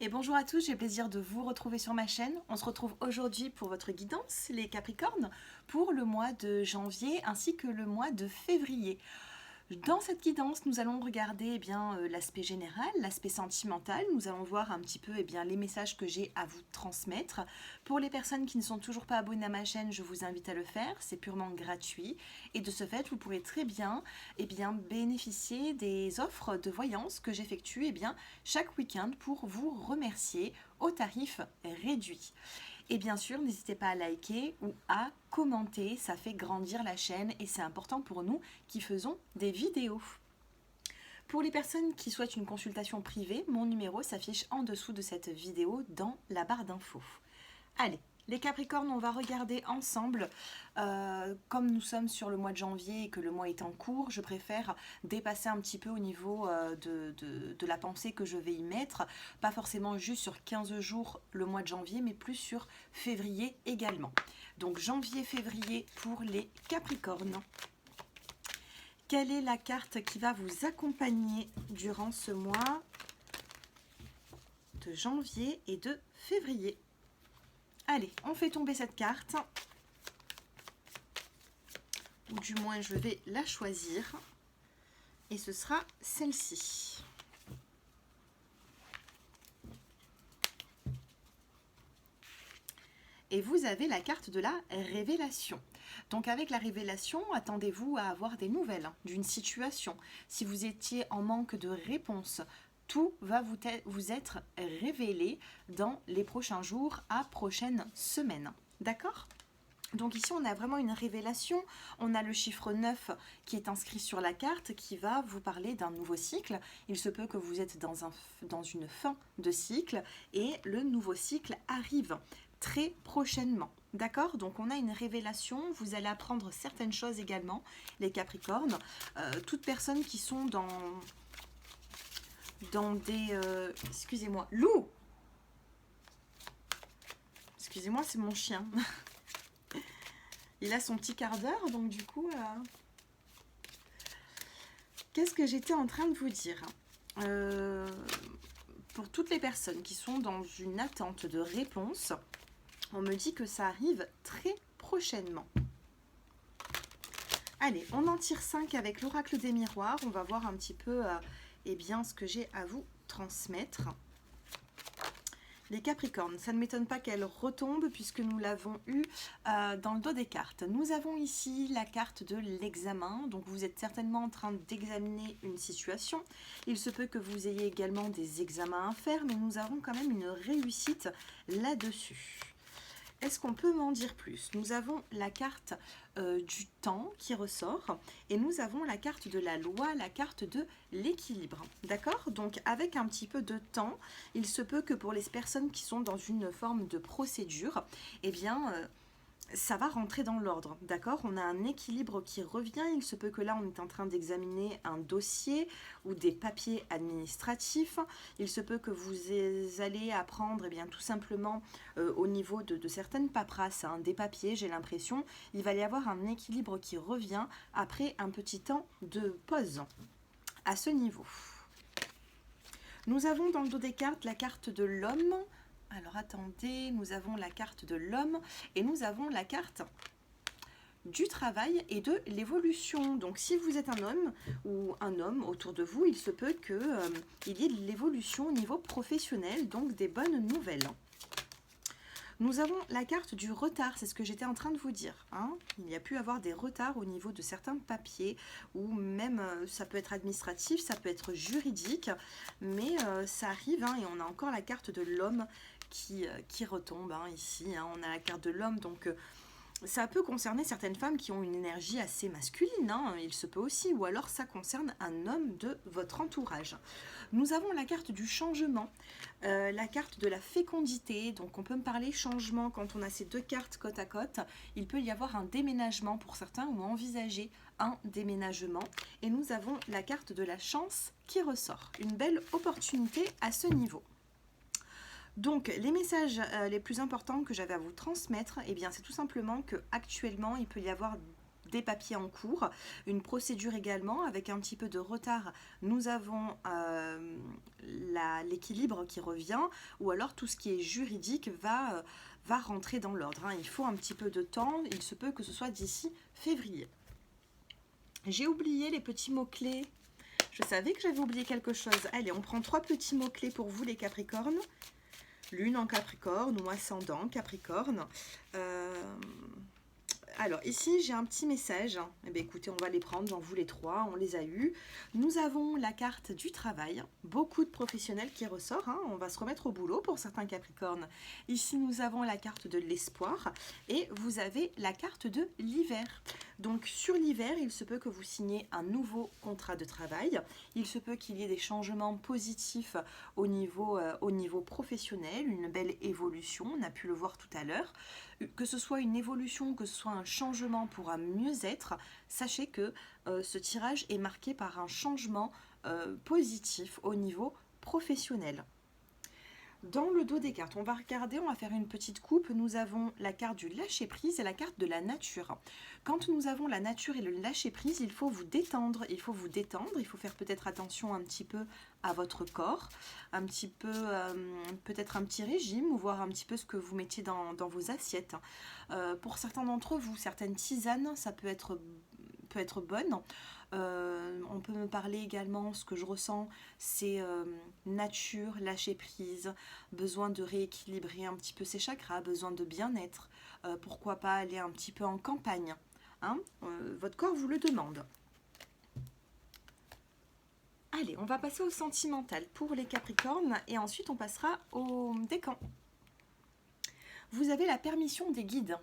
Et bonjour à tous, j'ai le plaisir de vous retrouver sur ma chaîne. On se retrouve aujourd'hui pour votre guidance, les Capricornes, pour le mois de janvier ainsi que le mois de février. Dans cette guidance, nous allons regarder l'aspect général, l'aspect sentimental. Nous allons voir un petit peu les messages que j'ai à vous transmettre. Pour les personnes qui ne sont toujours pas abonnées à ma chaîne, je vous invite à le faire. C'est purement gratuit. Et de ce fait, vous pourrez très bien, bénéficier des offres de voyance que j'effectue chaque week-end pour vous remercier au tarif réduit. Et bien sûr, n'hésitez pas à liker ou à commenter, ça fait grandir la chaîne et c'est important pour nous qui faisons des vidéos. Pour les personnes qui souhaitent une consultation privée, mon numéro s'affiche en dessous de cette vidéo dans la barre d'infos. Allez, les Capricornes, on va regarder ensemble. Comme nous sommes sur le mois de janvier et que le mois est en cours, je préfère dépasser un petit peu au niveau de la pensée que je vais y mettre. Pas forcément juste sur 15 jours le mois de janvier, mais plus sur février également. Donc janvier-février pour les Capricornes. Quelle est la carte qui va vous accompagner durant ce mois de janvier et de février? Allez, on fait tomber cette carte. Ou du moins, je vais la choisir. Et ce sera celle-ci. Et vous avez la carte de la révélation. Donc avec la révélation, attendez-vous à avoir des nouvelles d'une situation. Si vous étiez en manque de réponse, tout va vous être révélé dans les prochains jours à prochaines semaines. D'accord ? Donc ici, on a vraiment une révélation. On a le chiffre 9 qui est inscrit sur la carte qui va vous parler d'un nouveau cycle. Il se peut que vous êtes dans une fin de cycle et le nouveau cycle arrive très prochainement. D'accord? Donc on a une révélation. Vous allez apprendre certaines choses également, les Capricornes. Toutes personnes qui sont dans des... excusez-moi, loup! Excusez-moi, c'est mon chien. Il a son petit quart d'heure, donc du coup... Qu'est-ce que j'étais en train de vous dire? Pour toutes les personnes qui sont dans une attente de réponse, on me dit que ça arrive très prochainement. Allez, on en tire 5 avec l'oracle des miroirs. On va voir un petit peu ce que j'ai à vous transmettre. Les Capricornes, ça ne m'étonne pas qu'elle retombe puisque nous l'avons eu dans le dos des cartes. Nous avons ici la carte de l'examen, donc vous êtes certainement en train d'examiner une situation. Il se peut que vous ayez également des examens à faire, mais nous avons quand même une réussite là-dessus. Est-ce qu'on peut m'en dire plus? Nous avons la carte du temps qui ressort et nous avons la carte de la loi, la carte de l'équilibre. D'accord? Donc avec un petit peu de temps, il se peut que pour les personnes qui sont dans une forme de procédure, ça va rentrer dans l'ordre, d'accord? On a un équilibre qui revient. Il se peut que là, on est en train d'examiner un dossier ou des papiers administratifs. Il se peut que vous allez apprendre tout simplement au niveau de certaines paperasses, des papiers, j'ai l'impression. Il va y avoir un équilibre qui revient après un petit temps de pause à ce niveau. Nous avons dans le dos des cartes la carte de l'homme. Alors attendez, nous avons la carte de l'homme et nous avons la carte du travail et de l'évolution. Donc si vous êtes un homme ou un homme autour de vous, il se peut qu'il y ait de l'évolution au niveau professionnel, donc des bonnes nouvelles. Nous avons la carte du retard, c'est ce que j'étais en train de vous dire. Il y a pu avoir des retards au niveau de certains papiers, ou même ça peut être administratif, ça peut être juridique, mais ça arrive et on a encore la carte de l'homme qui retombe ici. On a la carte de l'homme, donc ça peut concerner certaines femmes qui ont une énergie assez masculine, il se peut aussi, ou alors ça concerne un homme de votre entourage. Nous avons la carte du changement, la carte de la fécondité, donc on peut me parler changement quand on a ces deux cartes côte à côte. Il peut y avoir un déménagement pour certains ou envisager un déménagement. Et nous avons la carte de la chance qui ressort, une belle opportunité à ce niveau. Donc les messages les plus importants que j'avais à vous transmettre, c'est tout simplement qu'actuellement il peut y avoir des papiers en cours, une procédure également avec un petit peu de retard. Nous avons l'équilibre qui revient, ou alors tout ce qui est juridique va rentrer dans l'ordre. Hein. Il faut un petit peu de temps, il se peut que ce soit d'ici février. J'ai oublié les petits mots-clés. Je savais que j'avais oublié quelque chose. Allez, on prend 3 petits mots-clés pour vous les Capricornes. Lune en Capricorne ou ascendant Capricorne. Alors ici j'ai un petit message, eh bien, écoutez, on va les prendre dans vous les 3, on les a eus. Nous avons la carte du travail, beaucoup de professionnels qui ressort, hein. On va se remettre au boulot pour certains Capricornes. Ici nous avons la carte de l'espoir et vous avez la carte de l'hiver. Donc sur l'hiver, il se peut que vous signiez un nouveau contrat de travail, il se peut qu'il y ait des changements positifs au niveau professionnel, une belle évolution, on a pu le voir tout à l'heure. Que ce soit une évolution, que ce soit un changement pour un mieux-être, sachez que ce tirage est marqué par un changement positif au niveau professionnel. Dans le dos des cartes, on va regarder, on va faire une petite coupe. Nous avons la carte du lâcher-prise et la carte de la nature. Quand nous avons la nature et le lâcher-prise, il faut vous détendre. Il faut faire peut-être attention un petit peu à votre corps, un petit peu, peut-être un petit régime, ou voir un petit peu ce que vous mettiez dans vos assiettes. Pour certains d'entre vous, certaines tisanes, ça peut être bonne. On peut me parler également, ce que je ressens, c'est nature, lâcher prise, besoin de rééquilibrer un petit peu ses chakras, besoin de bien-être, pourquoi pas aller un petit peu en campagne, hein, votre corps vous le demande. Allez, on va passer au sentimental pour les Capricornes et ensuite on passera au décan. Vous avez la permission des guides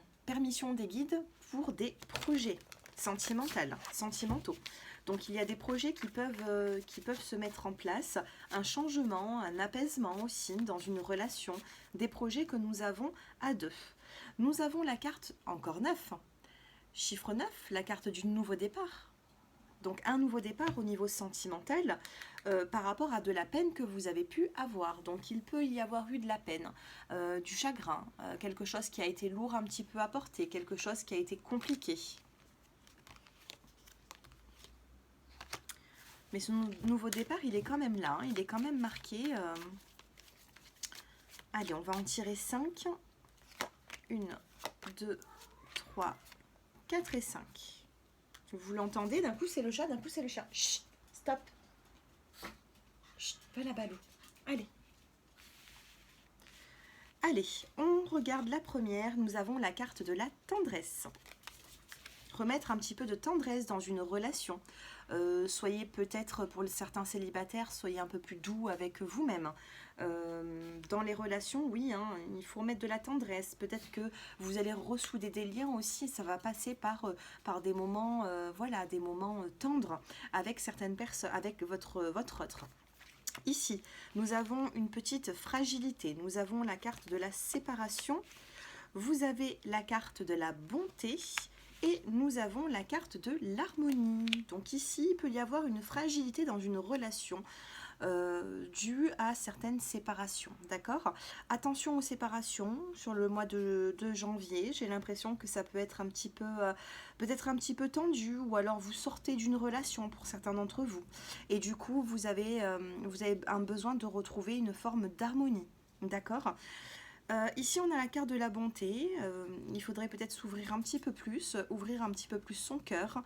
pour des projets sentimentaux. Donc il y a des projets qui peuvent se mettre en place, un changement, un apaisement aussi dans une relation, des projets que nous avons à 2. Nous avons la carte encore 9, chiffre 9, la carte du nouveau départ. Donc un nouveau départ au niveau sentimental par rapport à de la peine que vous avez pu avoir. Donc il peut y avoir eu de la peine, du chagrin, quelque chose qui a été lourd un petit peu à porter, quelque chose qui a été compliqué. Mais ce nouveau départ, il est quand même là, hein, il est quand même marqué. Allez, on va en tirer 5. 1, 2, 3, 4 et 5. Vous l'entendez, d'un coup c'est le chat, d'un coup c'est le chat. Chut, stop. Chut, pas la balou. Allez. Allez, on regarde la première. Nous avons la carte de la tendresse. Remettre un petit peu de tendresse dans une relation. Soyez peut-être, pour certains célibataires, soyez un peu plus doux avec vous-même. Dans les relations, oui, hein, il faut remettre de la tendresse. Peut-être que vous allez ressouder des liens aussi. Ça va passer par des moments, voilà, des moments tendres avec certaines personnes, avec votre autre. Ici, nous avons une petite fragilité. Nous avons la carte de la séparation. Vous avez la carte de la bonté. Et nous avons la carte de l'harmonie. Donc ici, il peut y avoir une fragilité dans une relation due à certaines séparations. D'accord ? Attention aux séparations sur le mois de janvier. J'ai l'impression que ça peut être un petit peu, peut-être un petit peu tendu, ou alors vous sortez d'une relation pour certains d'entre vous. Et du coup, vous avez un besoin de retrouver une forme d'harmonie. D'accord ? Ici on a la carte de la bonté, il faudrait peut-être s'ouvrir un petit peu plus, ouvrir un petit peu plus son cœur.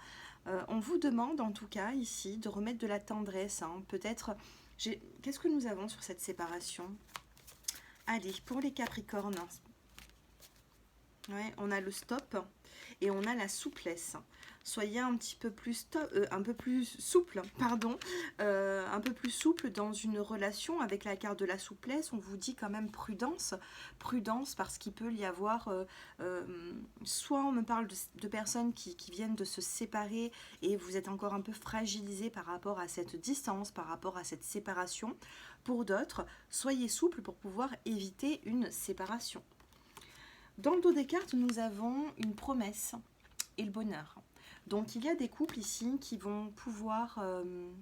On vous demande en tout cas ici de remettre de la tendresse, hein. Peut-être, qu'est-ce que nous avons sur cette séparation? Allez, pour les Capricornes, ouais, on a le stop et on a la souplesse. Soyez un petit peu plus souple, un peu plus souple dans une relation. Avec la carte de la souplesse, on vous dit quand même prudence parce qu'il peut y avoir, soit on me parle de personnes qui viennent de se séparer et vous êtes encore un peu fragilisé par rapport à cette distance, par rapport à cette séparation. Pour d'autres, soyez souple pour pouvoir éviter une séparation. Dans le dos des cartes, nous avons une promesse et le bonheur. Donc il y a des couples ici qui vont pouvoir,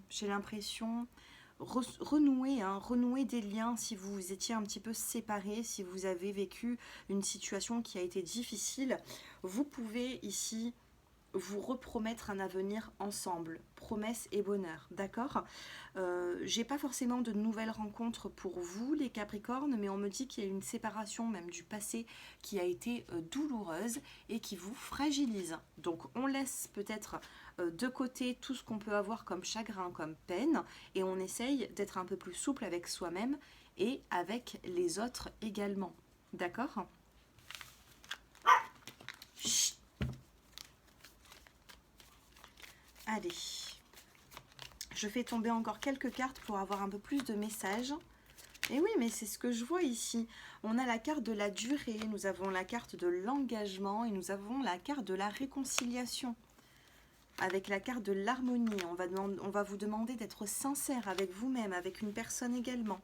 j'ai l'impression, renouer des liens si vous étiez un petit peu séparés, si vous avez vécu une situation qui a été difficile. Vous pouvez ici vous repromettre un avenir ensemble, promesse et bonheur, d'accord? J'ai pas forcément de nouvelles rencontres pour vous, les Capricornes, mais on me dit qu'il y a une séparation même du passé qui a été douloureuse et qui vous fragilise. Donc on laisse peut-être de côté tout ce qu'on peut avoir comme chagrin, comme peine, et on essaye d'être un peu plus souple avec soi-même et avec les autres également, d'accord? Chut. Allez, je fais tomber encore quelques cartes pour avoir un peu plus de messages. Et oui, mais c'est ce que je vois ici. On a la carte de la durée, nous avons la carte de l'engagement et nous avons la carte de la réconciliation. Avec la carte de l'harmonie, on va vous demander d'être sincère avec vous-même, avec une personne également.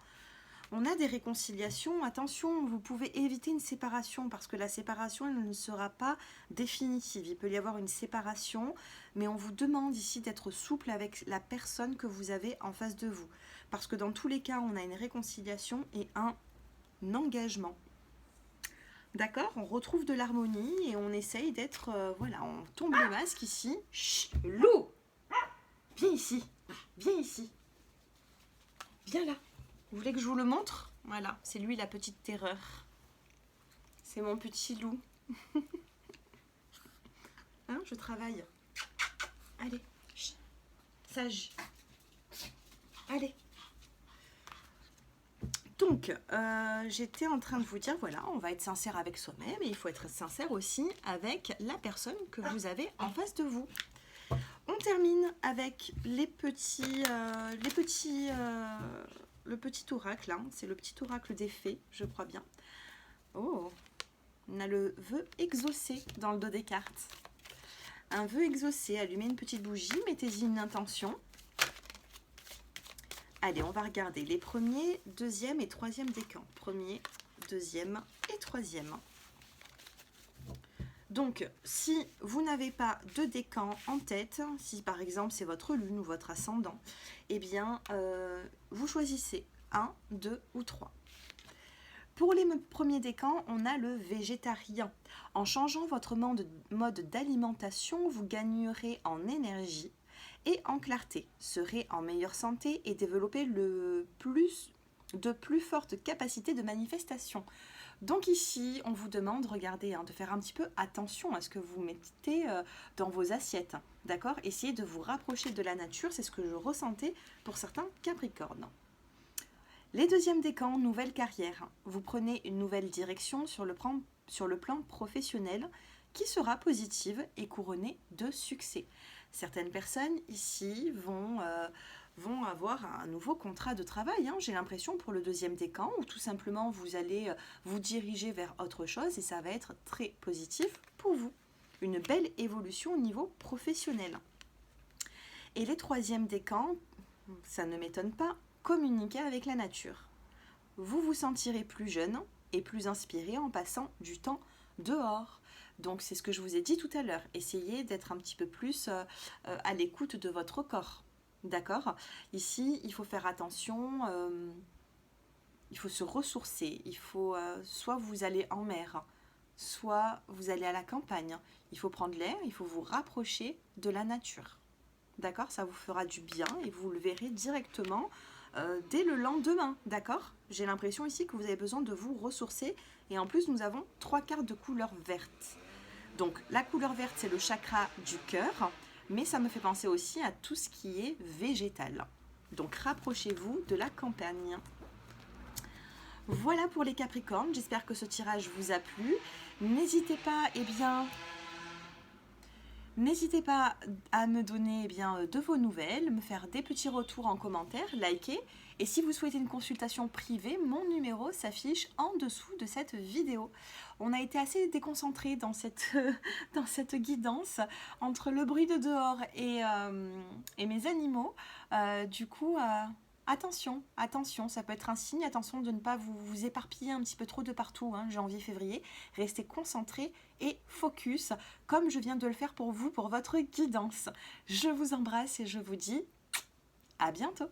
On a des réconciliations, attention, vous pouvez éviter une séparation parce que la séparation elle ne sera pas définitive. Il peut y avoir une séparation, mais on vous demande ici d'être souple avec la personne que vous avez en face de vous. Parce que dans tous les cas, on a une réconciliation et un engagement. D'accord? On retrouve de l'harmonie et on essaye d'être... voilà, on tombe les masques ici. Chut, loup! Viens ici, viens ici. Viens là. Vous voulez que je vous le montre? Voilà, c'est lui la petite terreur. C'est mon petit loup. Hein, je travaille. Allez, chut, sage. Allez. Donc, j'étais en train de vous dire, voilà, on va être sincère avec soi-même et il faut être sincère aussi avec la personne que vous avez en face de vous. On termine avec le petit oracle, hein. C'est le petit oracle des fées, je crois bien. Oh, on a le vœu exaucé dans le dos des cartes. Un vœu exaucé, allumez une petite bougie, mettez-y une intention. Allez, on va regarder les premiers, deuxième et troisième décans. Premier, deuxième et troisième. Donc, si vous n'avez pas de décan en tête, si par exemple c'est votre lune ou votre ascendant, eh bien, vous choisissez 1, 2 ou 3. Pour les premiers décans, on a le végétarien. En changeant votre mode d'alimentation, vous gagnerez en énergie et en clarté, serez en meilleure santé et développer de plus fortes capacités de manifestation. Donc ici, on vous demande, regardez, hein, de faire un petit peu attention à ce que vous mettez dans vos assiettes. D'accord? Essayez de vous rapprocher de la nature, c'est ce que je ressentais pour certains Capricornes. Les deuxièmes décans, nouvelle carrière. Vous prenez une nouvelle direction sur le plan professionnel qui sera positive et couronnée de succès. Certaines personnes ici vont avoir un nouveau contrat de travail, hein, j'ai l'impression, pour le deuxième décan, ou tout simplement vous allez vous diriger vers autre chose et ça va être très positif pour vous. Une belle évolution au niveau professionnel. Et les troisièmes décans, ça ne m'étonne pas, communiquer avec la nature. Vous vous sentirez plus jeune et plus inspiré en passant du temps dehors. Donc c'est ce que je vous ai dit tout à l'heure, essayez d'être un petit peu plus à l'écoute de votre corps, d'accord? Ici, il faut faire attention, il faut se ressourcer, il faut soit vous allez en mer, soit vous allez à la campagne, il faut prendre l'air, il faut vous rapprocher de la nature, d'accord? Ça vous fera du bien et vous le verrez directement dès le lendemain, d'accord? J'ai l'impression ici que vous avez besoin de vous ressourcer et en plus nous avons 3 cartes de couleur verte. Donc la couleur verte c'est le chakra du cœur, mais ça me fait penser aussi à tout ce qui est végétal. Donc rapprochez-vous de la campagne. Voilà pour les Capricornes, j'espère que ce tirage vous a plu. N'hésitez pas, n'hésitez pas à me donner de vos nouvelles, me faire des petits retours en commentaire, liker. Et si vous souhaitez une consultation privée, mon numéro s'affiche en dessous de cette vidéo. On a été assez déconcentrés dans cette guidance entre le bruit de dehors et mes animaux. Du coup, attention, ça peut être un signe, attention de ne pas vous éparpiller un petit peu trop de partout, hein, janvier, février. Restez concentrés et focus, comme je viens de le faire pour vous, pour votre guidance. Je vous embrasse et je vous dis à bientôt.